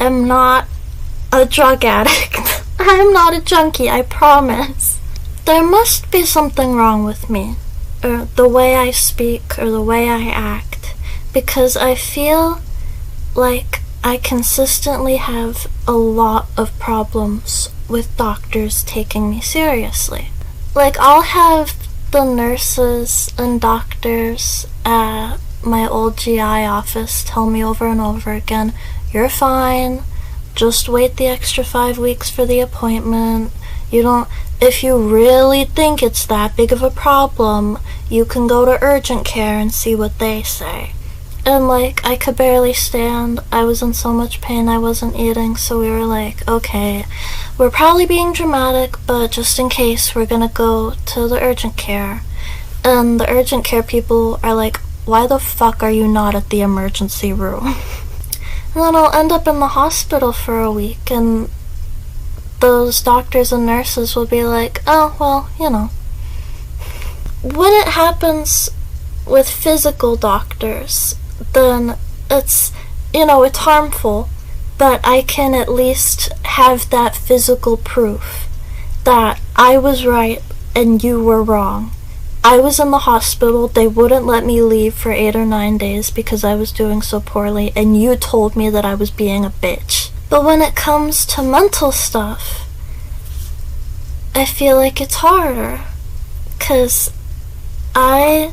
am not a drug addict. I am not a junkie, I promise. There must be something wrong with me, or the way I speak, or the way I act, because I feel like I consistently have a lot of problems with doctors taking me seriously. Like, I'll have the nurses and doctors at my old GI office tell me over and over again, "You're fine, just wait the extra 5 weeks for the appointment. If you really think it's that big of a problem, you can go to urgent care and see what they say." And like, I could barely stand. I was in so much pain I wasn't eating, so we were like, okay, we're probably being dramatic, but just in case, we're gonna go to the urgent care. And the urgent care people are like, "Why the fuck are you not at the emergency room?" And then I'll end up in the hospital for a week, and those doctors and nurses will be like, "Oh, well, you know." When it happens with physical doctors, then it's harmful, but I can at least have that physical proof that I was right and you were wrong. I was in the hospital, they wouldn't let me leave for 8 or 9 days because I was doing so poorly, and you told me that I was being a bitch. But when it comes to mental stuff, I feel like it's harder, 'cause I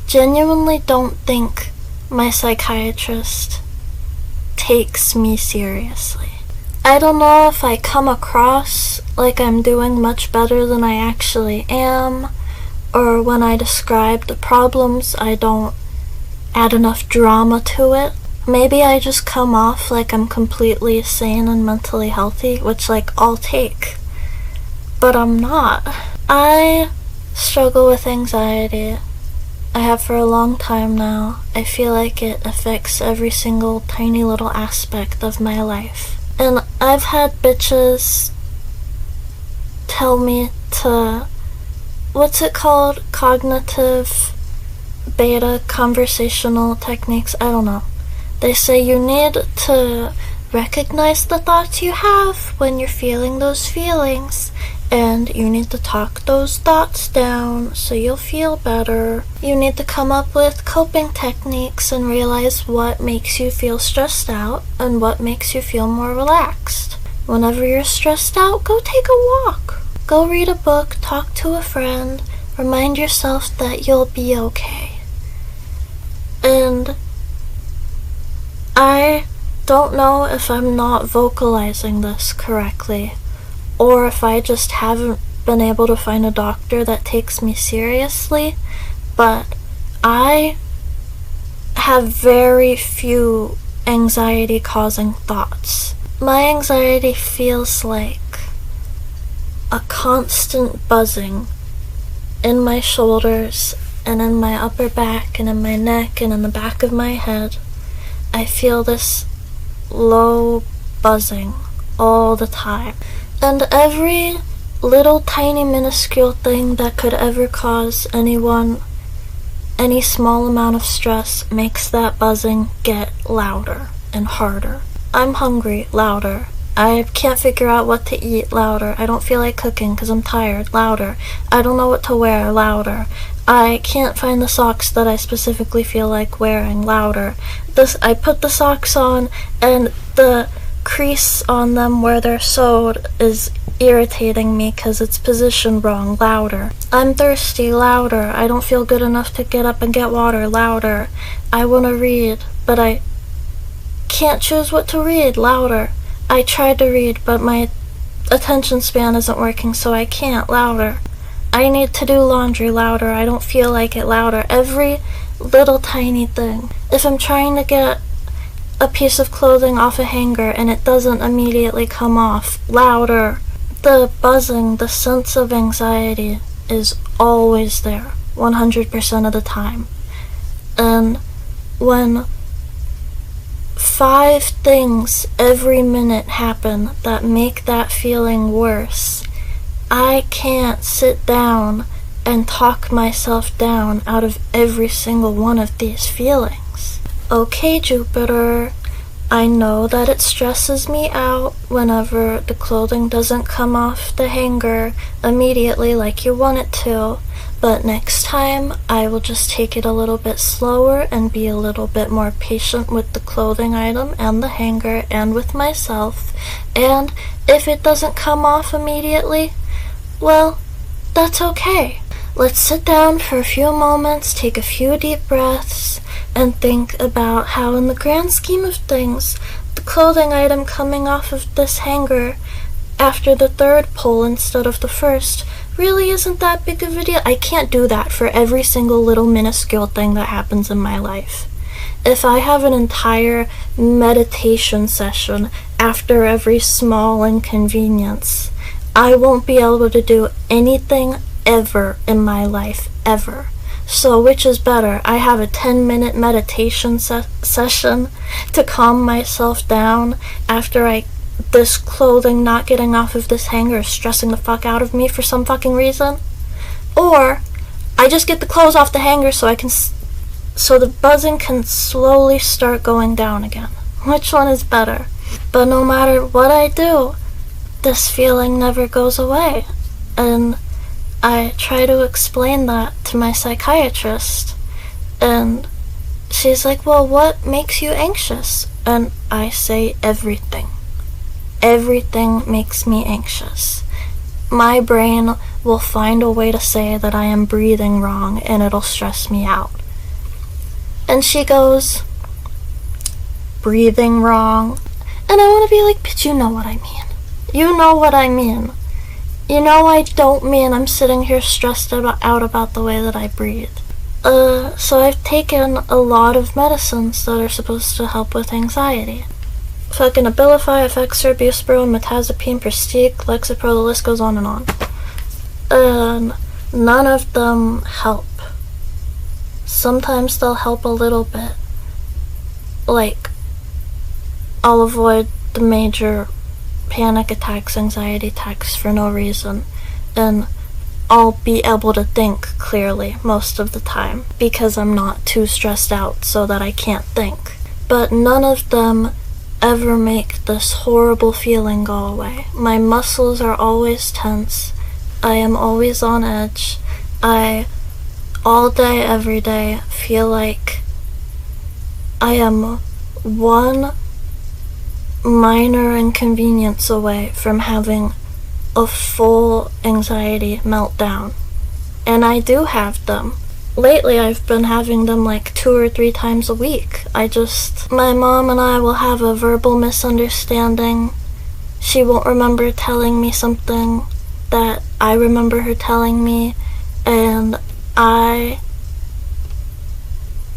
genuinely don't think my psychiatrist takes me seriously. I don't know if I come across like I'm doing much better than I actually am, or when I describe the problems, I don't add enough drama to it. Maybe I just come off like I'm completely sane and mentally healthy, which, like, I'll take. But I'm not. I struggle with anxiety. I have for a long time now. I feel like it affects every single tiny little aspect of my life. And I've had bitches tell me to, what's it called? Cognitive beta conversational techniques? I don't know. They say you need to recognize the thoughts you have when you're feeling those feelings, and you need to talk those thoughts down so you'll feel better. You need to come up with coping techniques and realize what makes you feel stressed out and what makes you feel more relaxed. Whenever you're stressed out, go take a walk. Go read a book, talk to a friend, remind yourself that you'll be okay. And I don't know if I'm not vocalizing this correctly, or if I just haven't been able to find a doctor that takes me seriously, but I have very few anxiety-causing thoughts. My anxiety feels like a constant buzzing in my shoulders and in my upper back and in my neck and in the back of my head. I feel this low buzzing all the time. And every little tiny minuscule thing that could ever cause anyone any small amount of stress makes that buzzing get louder and harder. I'm hungry, louder. I can't figure out what to eat, louder. I don't feel like cooking because I'm tired, louder. I don't know what to wear, louder. I can't find the socks that I specifically feel like wearing, louder. I put the socks on and the crease on them where they're sewed is irritating me because it's positioned wrong, louder. I'm thirsty, louder. I don't feel good enough to get up and get water, louder. I want to read, but I can't choose what to read, louder. I tried to read, but my attention span isn't working, so I can't, louder. I need to do laundry, louder. I don't feel like it, louder. Every little tiny thing. If I'm trying to get a piece of clothing off a hanger and it doesn't immediately come off, louder. The buzzing, the sense of anxiety is always there, 100% of the time. And when 5 things every minute happen that make that feeling worse, I can't sit down and talk myself down out of every single one of these feelings. Okay, Jupiter, I know that it stresses me out whenever the clothing doesn't come off the hanger immediately like you want it to, but next time I will just take it a little bit slower and be a little bit more patient with the clothing item and the hanger and with myself, and if it doesn't come off immediately, well, that's okay. Let's sit down for a few moments, take a few deep breaths, and think about how in the grand scheme of things, the clothing item coming off of this hanger after the third pull instead of the first really isn't that big of a deal. I can't do that for every single little minuscule thing that happens in my life. If I have an entire meditation session after every small inconvenience, I won't be able to do anything ever in my life, ever. So which is better? I have a 10-minute meditation session to calm myself down after this clothing not getting off of this hanger is stressing the fuck out of me for some fucking reason? Or I just get the clothes off the hanger so the buzzing can slowly start going down again. Which one is better? But no matter what I do, this feeling never goes away. And I try to explain that to my psychiatrist, and she's like, well, what makes you anxious? And I say everything. Everything makes me anxious. My brain will find a way to say that I am breathing wrong, and it'll stress me out. And she goes, breathing wrong? And I want to be like, but you know what I mean. You know what I mean. You know I don't mean I'm sitting here stressed out about the way that I breathe. So I've taken a lot of medicines that are supposed to help with anxiety. Fucking Abilify, Effexor, Buspirone, Mirtazapine, Prestige, Lexapro, the list goes on and on. And none of them help. Sometimes they'll help a little bit. Like, I'll avoid the major panic attacks, anxiety attacks for no reason, and I'll be able to think clearly most of the time because I'm not too stressed out so that I can't think. But none of them ever make this horrible feeling go away. My muscles are always tense. I am always on edge. I, all day, every day, feel like I am one minor inconvenience away from having a full anxiety meltdown. And I do have them. Lately I've been having them like 2 or 3 times a week. My mom and I will have a verbal misunderstanding. She won't remember telling me something that I remember her telling me, and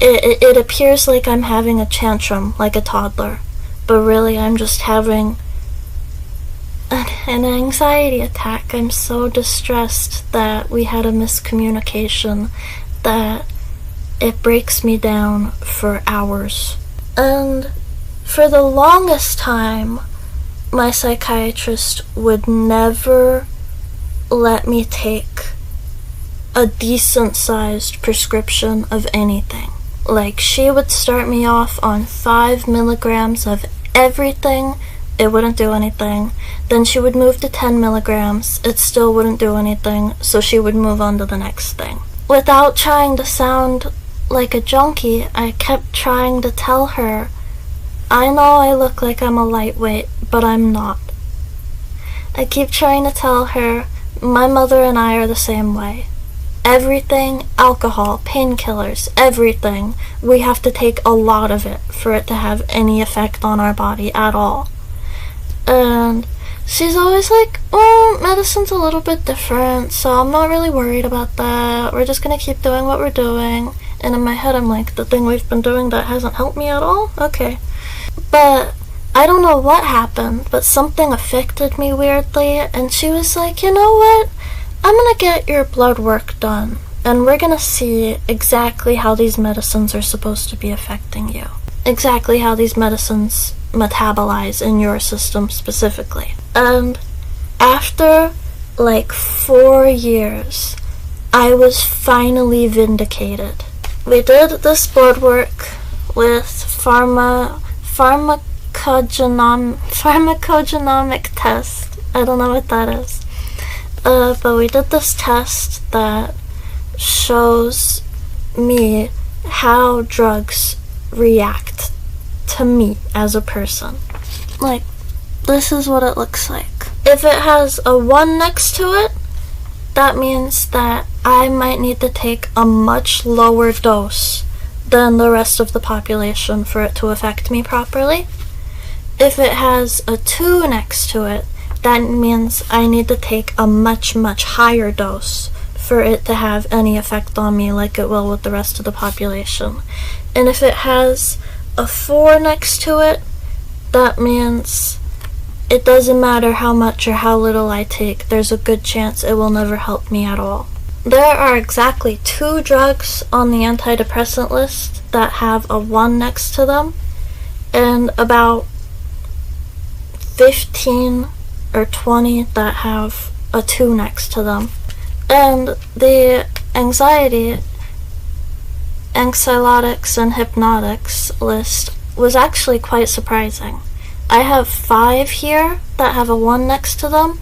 it appears like I'm having a tantrum like a toddler. But really, I'm just having an anxiety attack. I'm so distressed that we had a miscommunication that it breaks me down for hours. And for the longest time, my psychiatrist would never let me take a decent-sized prescription of anything. Like, she would start me off on 5 milligrams of everything, it wouldn't do anything. Then she would move to 10 milligrams, it still wouldn't do anything, so she would move on to the next thing. Without trying to sound like a junkie, I kept trying to tell her, I know I look like I'm a lightweight, but I'm not. I keep trying to tell her, my mother and I are the same way. Everything, alcohol, painkillers, everything, we have to take a lot of it for it to have any effect on our body at all. And she's always like, well, medicine's a little bit different, so I'm not really worried about that. We're just gonna keep doing what we're doing. And in my head, I'm like, the thing we've been doing that hasn't helped me at all? Okay. But I don't know what happened, but something affected me weirdly, and she was like, you know what? I'm gonna get your blood work done, and we're gonna see exactly how these medicines are supposed to be affecting you. Exactly how these medicines metabolize in your system specifically. And after like 4 years, I was finally vindicated. We did this blood work with pharmacologists, pharmacogenomic test. I don't know what that is. But we did this test that shows me how drugs react to me as a person. Like, this is what it looks like. If it has a 1 next to it, that means that I might need to take a much lower dose than the rest of the population for it to affect me properly. If it has a 2 next to it, that means I need to take a much, much higher dose for it to have any effect on me like it will with the rest of the population. And if it has a 4 next to it, that means it doesn't matter how much or how little I take, there's a good chance it will never help me at all. There are exactly 2 drugs on the antidepressant list that have a 1 next to them, and about 15 or 20 that have a 2 next to them. And the anxiolytics and hypnotics list was actually quite surprising. I have 5 here that have a 1 next to them,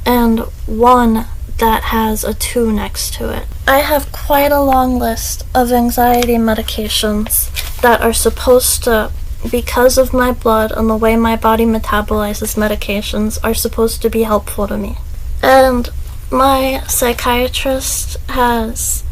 and 1 that has a 2 next to it. I have quite a long list of anxiety medications that are supposed to, because of my blood and the way my body metabolizes medications, are supposed to be helpful to me. And my psychiatrist has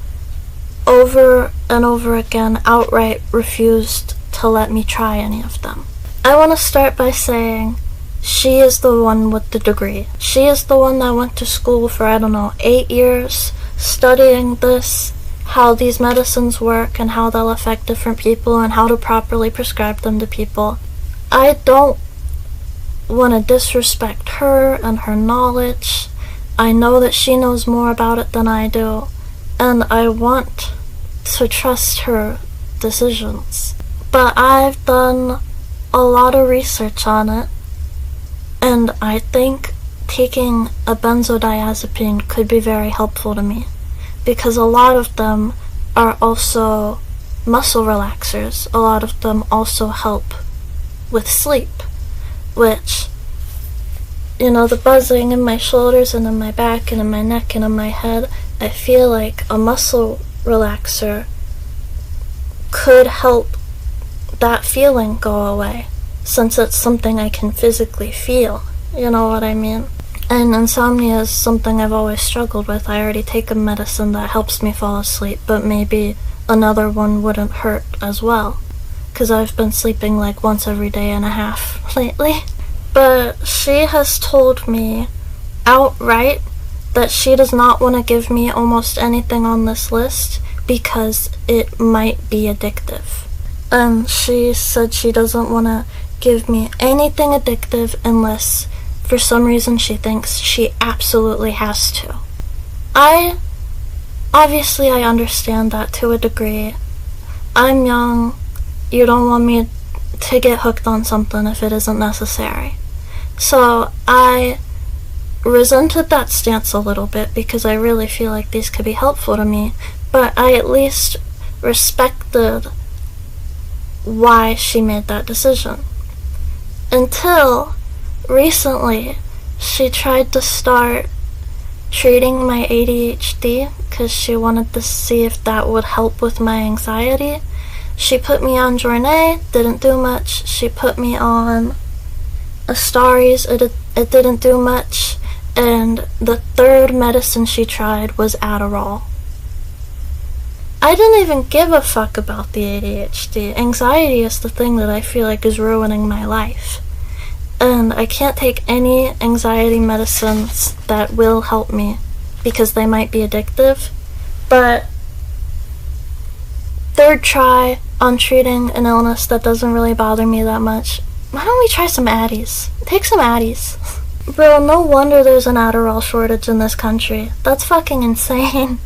over and over again outright refused to let me try any of them. I want to start by saying she is the one with the degree. She is the one that went to school for, 8 years, studying this, how these medicines work and how they'll affect different people and how to properly prescribe them to people. I don't want to disrespect her and her knowledge. I know that she knows more about it than I do, and I want to trust her decisions. But I've done a lot of research on it, and I think taking a benzodiazepine could be very helpful to me, because a lot of them are also muscle relaxers. A lot of them also help with sleep, which, the buzzing in my shoulders and in my back and in my neck and in my head, I feel like a muscle relaxer could help that feeling go away, since it's something I can physically feel. You know what I mean? And insomnia is something I've always struggled with. I already take a medicine that helps me fall asleep, but maybe another one wouldn't hurt as well, because I've been sleeping like once every day and a half lately. But she has told me outright that she does not want to give me almost anything on this list because it might be addictive. And she said she doesn't want to give me anything addictive unless for some reason she thinks she absolutely has to. Obviously I understand that to a degree. I'm young. You don't want me to get hooked on something if it isn't necessary. So I resented that stance a little bit because I really feel like these could be helpful to me, but I at least respected why she made that decision. Until recently, she tried to start treating my ADHD because she wanted to see if that would help with my anxiety. She put me on Jornay, didn't do much. She put me on Astaris, it didn't do much. And the 3rd medicine she tried was Adderall. I didn't even give a fuck about the ADHD. Anxiety is the thing that I feel like is ruining my life. And I can't take any anxiety medicines that will help me because they might be addictive. But 3rd try on treating an illness that doesn't really bother me that much. Why don't we try some Addies? Take some Addies. Bro, no wonder there's an Adderall shortage in this country. That's fucking insane.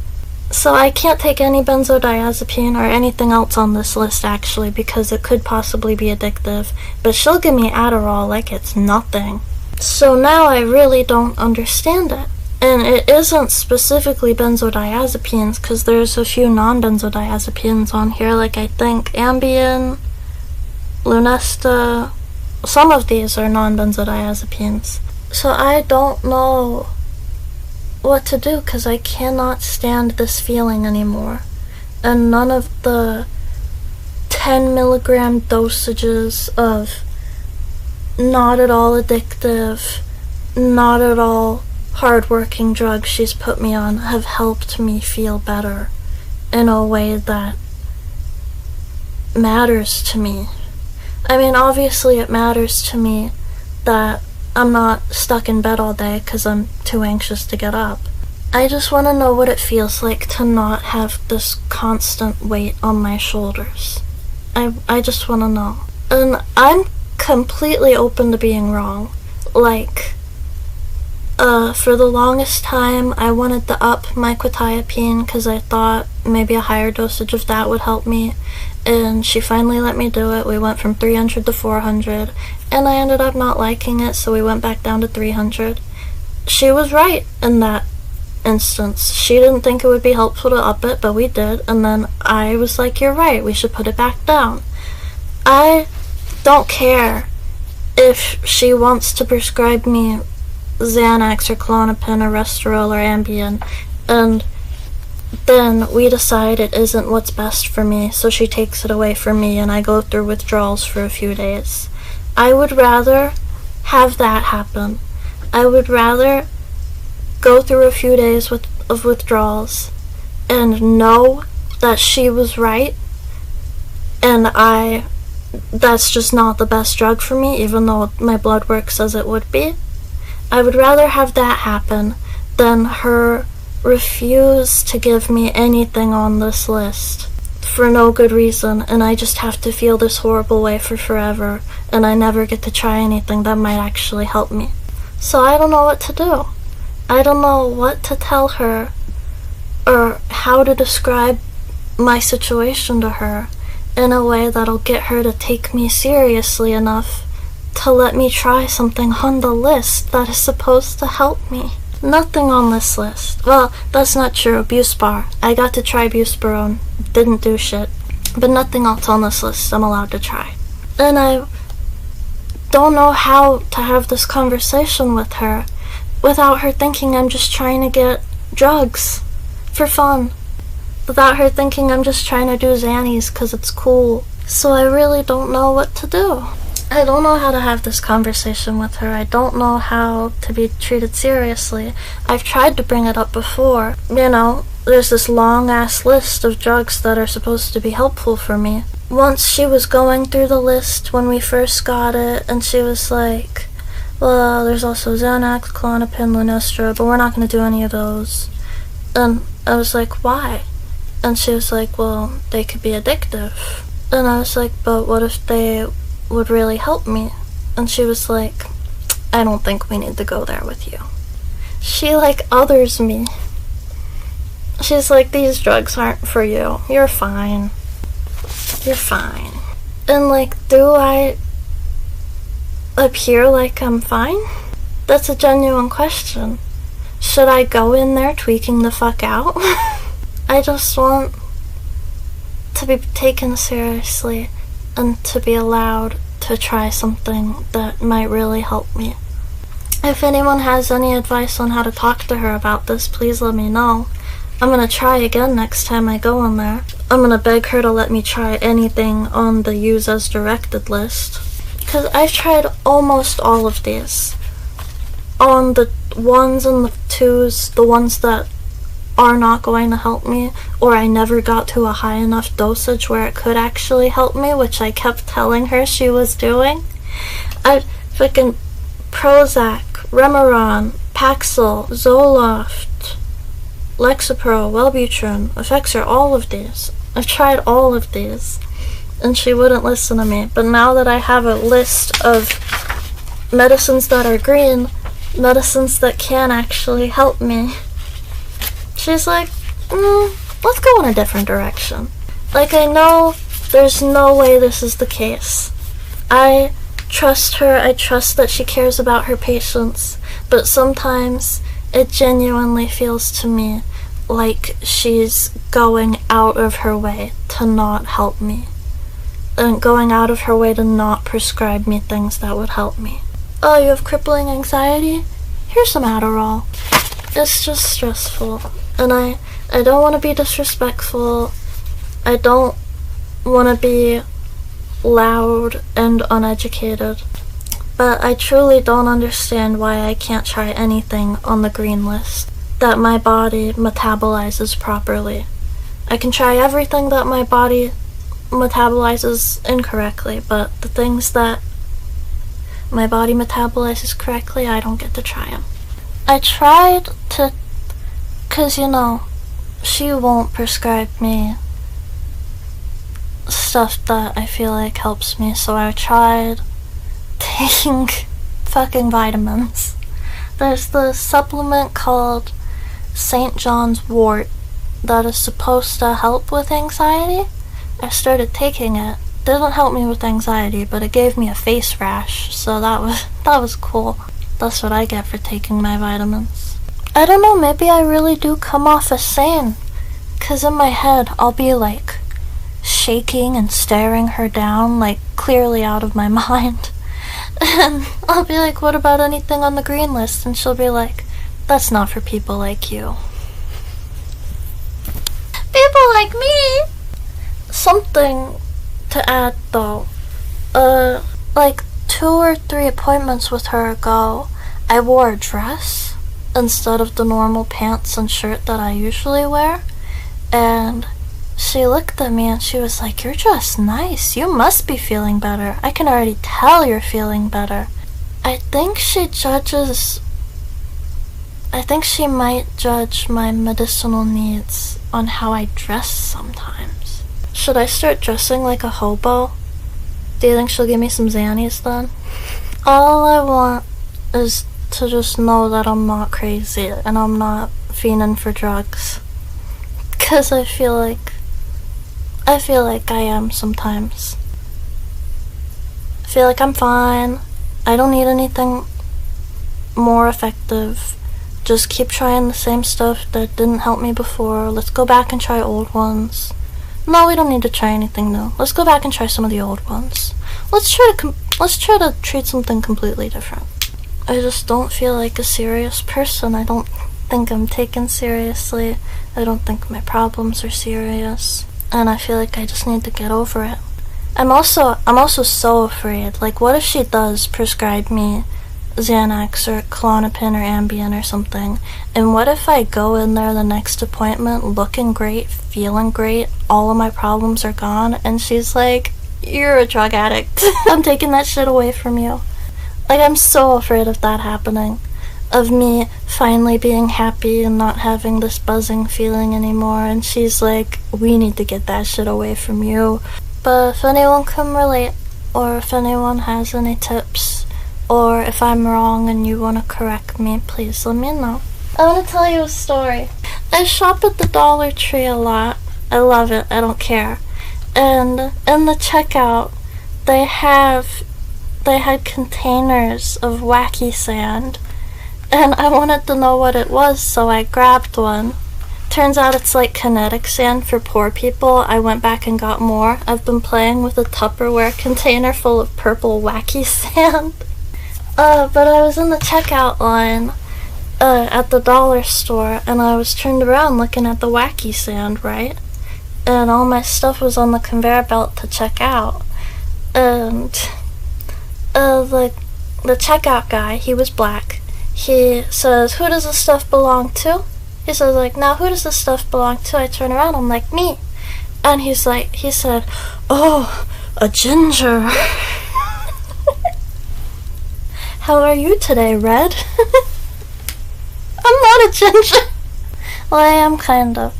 So I can't take any benzodiazepine or anything else on this list actually because it could possibly be addictive, but she'll give me Adderall like it's nothing. So now I really don't understand it. And it isn't specifically benzodiazepines because there's a few non-benzodiazepines on here, like I think Ambien, Lunesta, some of these are non-benzodiazepines. So I don't know what to do because I cannot stand this feeling anymore. And none of the 10 milligram dosages of not at all addictive, not at all hard-working drugs she's put me on have helped me feel better in a way that matters to me. I mean, obviously it matters to me that I'm not stuck in bed all day because I'm too anxious to get up. I just want to know what it feels like to not have this constant weight on my shoulders. I just want to know. And I'm completely open to being wrong. Like, for the longest time, I wanted to up my quetiapine because I thought maybe a higher dosage of that would help me. And she finally let me do it. We went from 300 to 400, and I ended up not liking it, so we went back down to 300. She was right in that instance. She didn't think it would be helpful to up it, but we did, and then I was like, you're right, we should put it back down. I don't care if she wants to prescribe me Xanax or Klonopin or Restoril or Ambien, and then we decide it isn't what's best for me, so she takes it away from me and I go through withdrawals for a few days. I would rather have that happen. I would rather go through a few days of withdrawals and know that she was right and that's just not the best drug for me, even though my blood work says it would be. I would rather have that happen than her refuse to give me anything on this list for no good reason, and I just have to feel this horrible way for forever, and I never get to try anything that might actually help me. So I don't know what to do. I don't know what to tell her or how to describe my situation to her in a way that'll get her to take me seriously enough to let me try something on the list that is supposed to help me. Nothing on this list. Well, that's not true. Buspar. I got to try Buspirone. Didn't do shit. But nothing else on this list I'm allowed to try. And I don't know how to have this conversation with her without her thinking I'm just trying to get drugs for fun. Without her thinking I'm just trying to do Xannies because it's cool. So I really don't know what to do. I don't know how to have this conversation with her. I don't know how to be treated seriously. I've tried to bring it up before. You know, there's this long-ass list of drugs that are supposed to be helpful for me. Once she was going through the list when we first got it, and she was like, well, there's also Xanax, Klonopin, Lunesta, but we're not going to do any of those. And I was like, why? And she was like, well, they could be addictive. And I was like, but what if they would really help me? And she was like, I don't think we need to go there with you. She like others me. She's like, these drugs aren't for you. You're fine. You're fine. And like, do I appear like I'm fine? That's a genuine question. Should I go in there tweaking the fuck out? I just want to be taken seriously and to be allowed to try something that might really help me. If anyone has any advice on how to talk to her about this, please let me know. I'm gonna try again next time I go in there. I'm gonna beg her to let me try anything on the use as directed list. Because I've tried almost all of these. On the ones and the twos, the ones that are not going to help me, or I never got to a high enough dosage where it could actually help me, which I kept telling her she was doing. I freaking Prozac, Remeron, Paxil, Zoloft, Lexapro, Wellbutrin, Effexor, all of these. I've tried all of these, and she wouldn't listen to me. But now that I have a list of medicines that are green, medicines that can actually help me, she's like, let's go in a different direction. Like, I know there's no way this is the case. I trust her. I trust that she cares about her patients. But sometimes it genuinely feels to me like she's going out of her way to not help me. and going out of her way to not prescribe me things that would help me. Oh, you have crippling anxiety? Here's some Adderall. It's just stressful, and I don't want to be disrespectful. I don't want to be loud and uneducated, but I truly don't understand why I can't try anything on the green list that my body metabolizes properly. I can try everything that my body metabolizes incorrectly, but the things that my body metabolizes correctly, I don't get to try them. I tried to, 'cause she won't prescribe me stuff that I feel like helps me, so I tried taking fucking vitamins. There's the supplement called St. John's wort that is supposed to help with anxiety. I started taking it. Didn't help me with anxiety, but it gave me a face rash, so that was cool. That's what I get for taking my vitamins. I don't know, maybe I really do come off as sane, 'cause in my head I'll be like shaking and staring her down, like clearly out of my mind. And I'll be like, what about anything on the green list? And she'll be like, that's not for people like you. People like me! Something to add though. Like 2 or 3 appointments with her ago, I wore a dress instead of the normal pants and shirt that I usually wear. And she looked at me and she was like, you're dressed nice. You must be feeling better. I can already tell you're feeling better. I think she might judge my medicinal needs on how I dress sometimes. Should I start dressing like a hobo? Do you think she'll give me some Xannies then? All I want is to just know that I'm not crazy and I'm not fiending for drugs. 'Cause I feel like I am sometimes. I feel like I'm fine. I don't need anything more effective. Just keep trying the same stuff that didn't help me before. Let's go back and try old ones. No, we don't need to try anything new. Let's go back and try some of the old ones. Let's try to treat something completely different. I just don't feel like a serious person. I don't think I'm taken seriously. I don't think my problems are serious. And I feel like I just need to get over it. I'm also so afraid. Like, what if she does prescribe me Xanax or Klonopin or Ambien or something? And what if I go in there the next appointment looking great, feeling great, all of my problems are gone, and she's like, you're a drug addict. I'm taking that shit away from you. Like, I'm so afraid of that happening. Of me finally being happy and not having this buzzing feeling anymore, and she's like, we need to get that shit away from you. But if anyone can relate, or if anyone has any tips, or if I'm wrong and you want to correct me, please let me know. I want to tell you a story. I shop at the Dollar Tree a lot. I love it. I don't care. And in the checkout, they had containers of wacky sand. And I wanted to know what it was, so I grabbed one. Turns out it's like kinetic sand for poor people. I went back and got more. I've been playing with a Tupperware container full of purple wacky sand. But I was in the checkout line at the dollar store, and I was turned around looking at the wacky sand, right? And all my stuff was on the conveyor belt to check out. And the checkout guy, he was black. He says, who does this stuff belong to? He says, like, now who does this stuff belong to? I turn around, I'm like, me. And he said, oh, a ginger. How are you today, Red? I'm not a ginger. Well, I am kind of.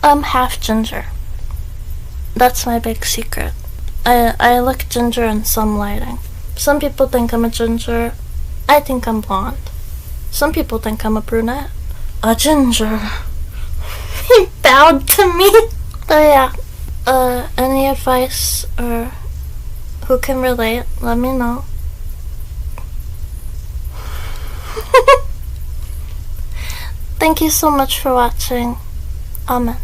I'm half ginger. That's my big secret. I look ginger in some lighting. Some people think I'm a ginger. I think I'm blonde. Some people think I'm a brunette. A ginger. He bowed to me. But yeah, any advice or who can relate, let me know. Thank you so much for watching. Amen.